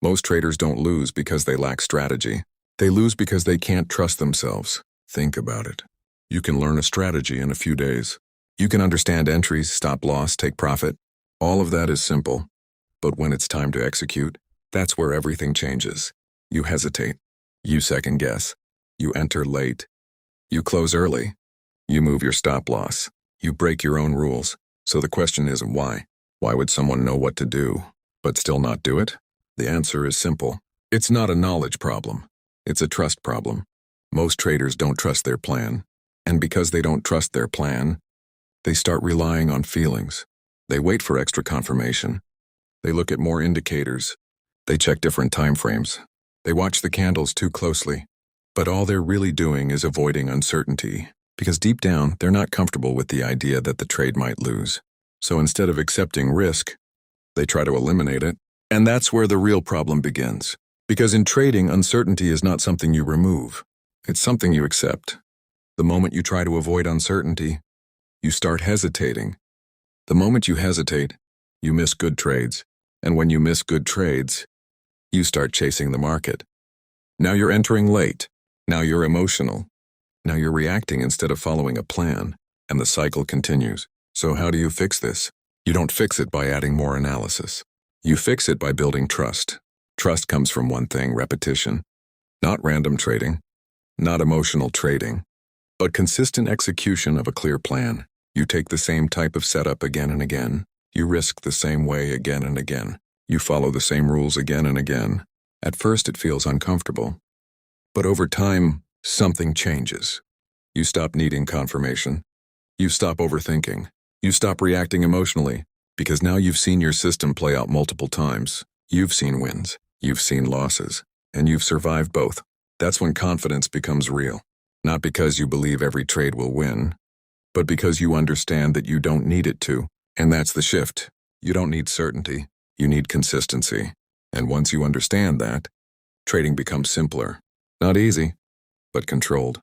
Most traders don't lose because they lack strategy. They lose because they can't trust themselves. Think about it. You can learn a strategy in a few days. You can understand entries, stop loss, take profit. All of that is simple. But when it's time to execute, that's where everything changes. You hesitate. You second guess. You enter late. You close early. You move your stop loss. You break your own rules. So the question isn't why. Why would someone know what to do, but still not do it? The answer is simple. It's not a knowledge problem. It's a trust problem. Most traders don't trust their plan. And because they don't trust their plan, they start relying on feelings. They wait for extra confirmation. They look at more indicators. They check different time frames. They watch the candles too closely. But all they're really doing is avoiding uncertainty, because deep down, they're not comfortable with the idea that the trade might lose. So instead of accepting risk, they try to eliminate it. And that's where the real problem begins. Because in trading, uncertainty is not something you remove. It's something you accept. The moment you try to avoid uncertainty, you start hesitating. The moment you hesitate, you miss good trades. And when you miss good trades, you start chasing the market. Now you're entering late. Now you're emotional. Now you're reacting instead of following a plan, and the cycle continues. So how do you fix this? You don't fix it by adding more analysis. You fix it by building trust. Trust comes from one thing: repetition. Not random trading, not emotional trading, but consistent execution of a clear plan. You take the same type of setup again and again. You risk the same way again and again. You follow the same rules again and again. At first it feels uncomfortable. But over time, something changes. You stop needing confirmation. You stop overthinking. You stop reacting emotionally, because now you've seen your system play out multiple times. You've seen wins, you've seen losses, and you've survived both. That's when confidence becomes real. Not because you believe every trade will win, but because you understand that you don't need it to. And that's the shift. You don't need certainty. You need consistency. And once you understand that, trading becomes simpler. Not easy, but controlled.